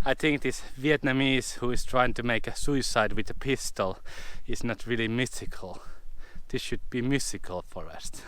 I think this Vietnamese who is trying to make a suicide with a pistol is not really mythical. This should be musical forest.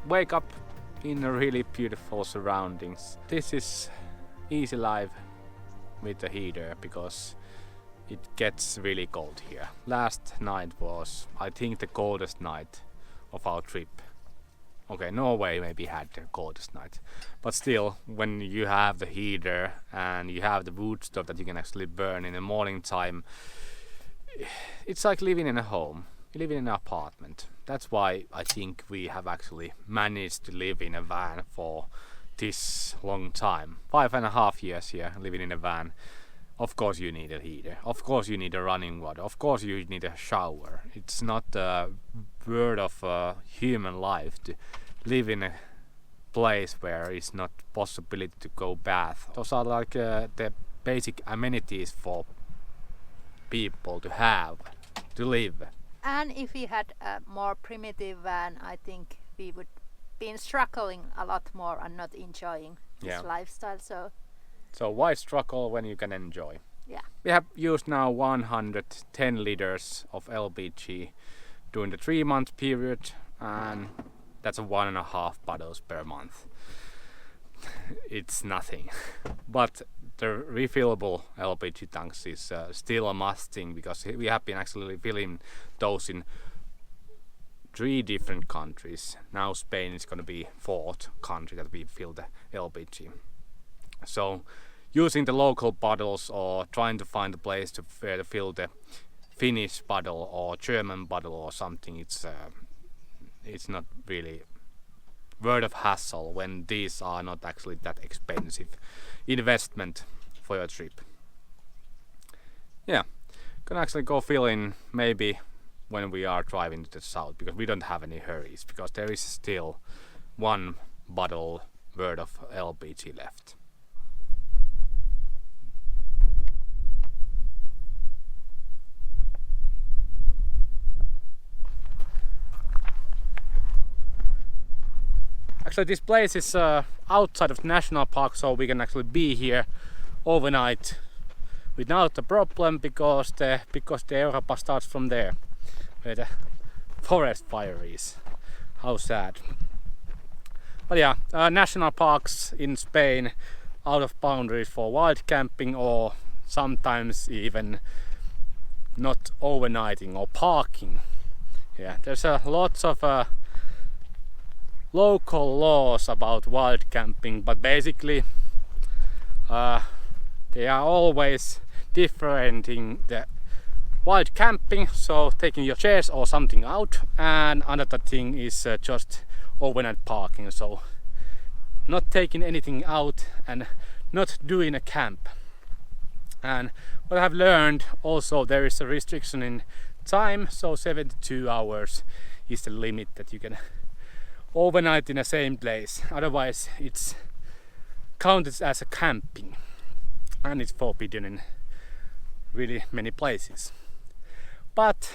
Wake up in a really beautiful surroundings. This is easy life with the heater because it gets really cold here. Last night was, I think, the coldest night of our trip. Okay, Norway maybe had the coldest night, but still, when you have the heater and you have the wood stove that you can actually burn in the morning time, it's like living in a home. You live in an apartment. That's why I think we have actually managed to live in a van for this long time. 5.5 years here living in a van. Of course you need a heater. Of course you need a running water. Of course you need a shower. It's not a word of human life to live in a place where it's not possibility to go bath. Those are like the basic amenities for people to have, to live. And if we had a more primitive van, I think we would be struggling a lot more and not enjoying this lifestyle. So why struggle when you can enjoy? Yeah. We have used now 110 liters of LPG during the 3-month period, and that's 1.5 bottles per month. It's nothing. But the refillable LPG tanks is still a must thing, because we have been actually filling those in 3 different countries. Now Spain is going to be 4th country that we fill the LPG. So using the local bottles or trying to find a place to where to fill the Finnish bottle or German bottle or something, it's not really word of hassle when these are not actually that expensive investment for your trip. Yeah, gonna actually go fill in maybe when we are driving to the south, because we don't have any hurries, because there is still 1 bottle worth of LPG left. Actually, this place is outside of the national park, so we can actually be here overnight without a problem, because the Europa starts from there, where the forest fire is. How sad. But yeah, national parks in Spain out of boundaries for wild camping, or sometimes even not overnighting or parking. Yeah, there's lots of local laws about wild camping, but basically they are always differentiating the wild camping, so taking your chairs or something out, and another thing is just overnight parking, so not taking anything out and not doing a camp. And what I've learned also, there is a restriction in time, so 72 hours is the limit that you can overnight in the same place, otherwise it's counted as a camping, and it's forbidden in really many places. But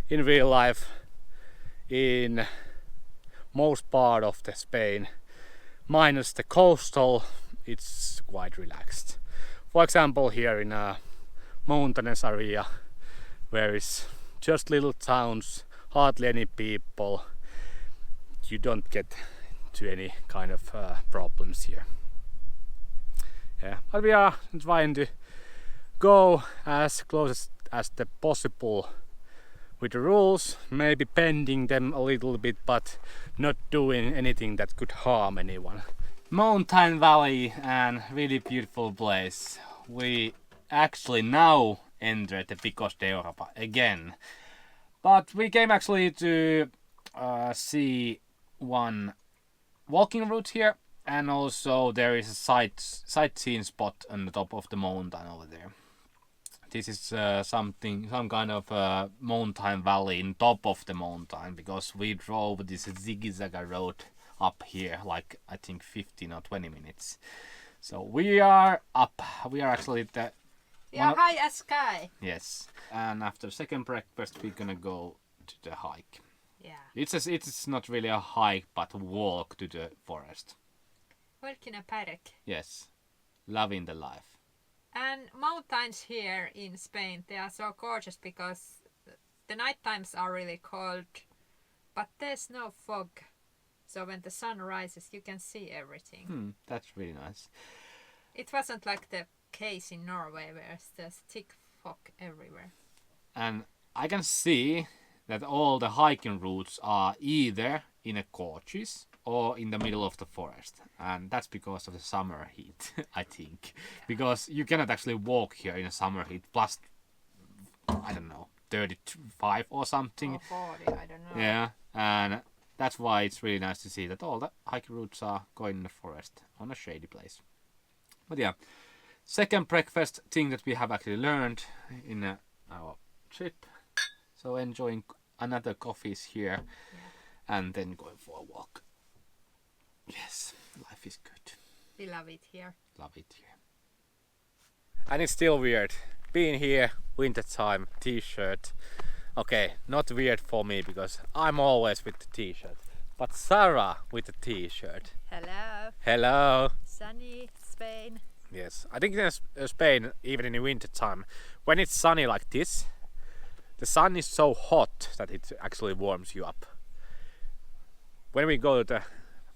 in real life, in most part of the Spain, minus the coastal, it's quite relaxed. For example, here in a mountainous area where is just little towns, hardly any people. You don't get to any kind of problems here. Yeah, but we are trying to go as close as the possible with the rules, maybe bending them a little bit, but not doing anything that could harm anyone. Mountain valley and really beautiful place. We actually now enter the Picos de Europa again, but we came actually to see one walking route here, and also there is a sightseeing spot on the top of the mountain over there. This is some kind of mountain valley in top of the mountain, because we drove this zigzag road up here like I think 15 or 20 minutes. So we are up. We are actually we are high as sky. Yes, and after second breakfast we're gonna go to the hike. Yeah. It's not really a hike but a walk to the forest. Walk in a paddock. Yes, loving the life. And mountains here in Spain, they are so gorgeous because the night times are really cold, but there's no fog. So when the sun rises, you can see everything. That's really nice. It wasn't like the case in Norway where there's thick fog everywhere. And I can see that all the hiking routes are either in a gorges or in the middle of the forest, and that's because of the summer heat. I think, because you cannot actually walk here in a summer heat plus, I don't know, 35 or something. Or 40, I don't know. Yeah, and that's why it's really nice to see that all the hiking routes are going in the forest on a shady place. But yeah, second breakfast thing that we have actually learned in our trip. So enjoying another coffees here, and then going for a walk. Yes, life is good. We love it here. Love it here. And it's still weird being here, winter time, t-shirt. Okay, not weird for me because I'm always with the t-shirt. But Sarah with the t-shirt. Hello. Hello. Sunny Spain. Yes, I think in Spain, even in the winter time, when it's sunny like this, the sun is so hot that it actually warms you up. When we go to the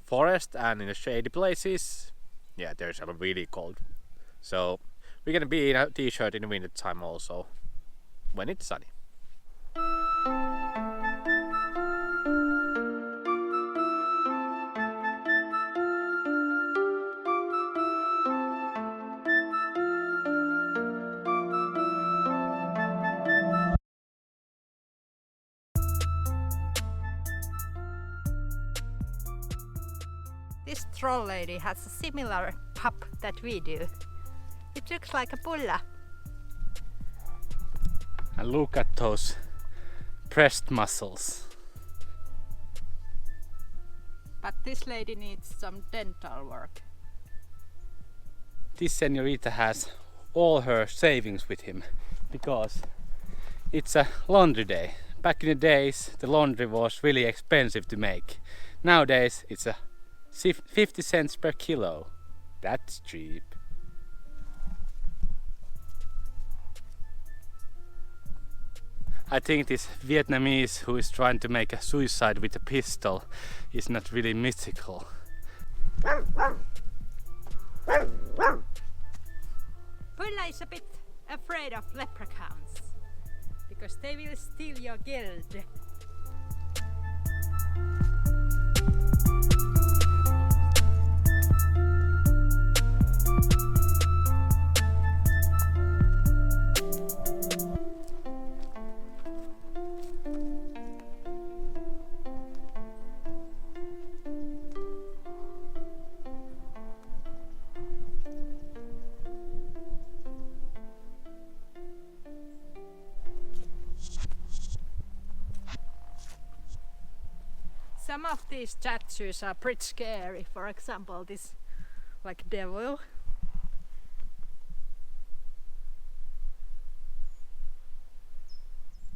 forest and in the shady places, yeah, there's really cold. So we're gonna be in a t-shirt in the winter time also, when it's sunny. This troll lady has a similar pup that we do. It looks like a pulla. And look at those breast muscles. But this lady needs some dental work. This senorita has all her savings with him because it's a laundry day. Back in the days, the laundry was really expensive to make. Nowadays, it's a 50 cents per kilo. That's cheap. I think this Vietnamese who is trying to make a suicide with a pistol is not really mythical. Pulla is a bit afraid of leprechauns because they will steal your guild. Some of these statues are pretty scary. For example, this like devil.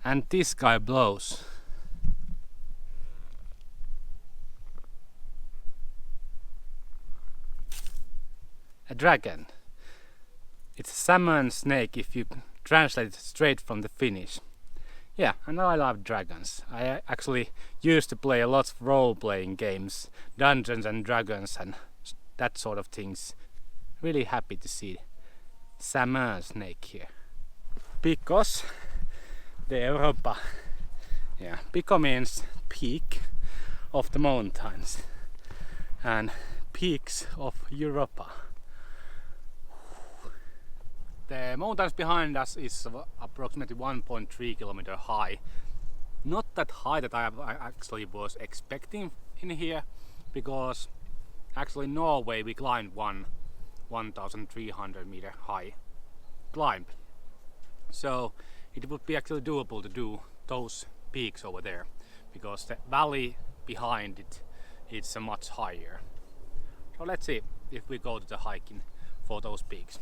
And this guy blows. A dragon. It's a salmon snake if you translate it straight from the Finnish. Yeah, and I love dragons. I actually used to play a lot of role-playing games, Dungeons and Dragons and that sort of things. Really happy to see salmon snake here. Because the Europa, yeah, Pico means peak of the mountains and peaks of Europa. The mountains behind us is approximately 1.3 kilometer high. Not that high that I actually was expecting in here, because actually in Norway we climbed 1,300 meter high climb. So it would be actually doable to do those peaks over there, because the valley behind it is much higher. So let's see if we go to the hiking for those peaks.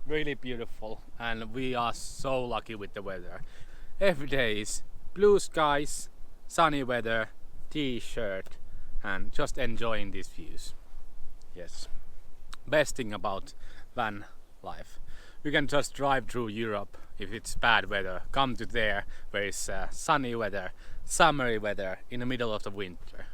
Really beautiful, and we are so lucky with the weather. Every day is blue skies, sunny weather, t-shirt, and just enjoying these views. Yes, best thing about van life. You can just drive through Europe if it's bad weather. Come to there where it's sunny weather, summery weather in the middle of the winter.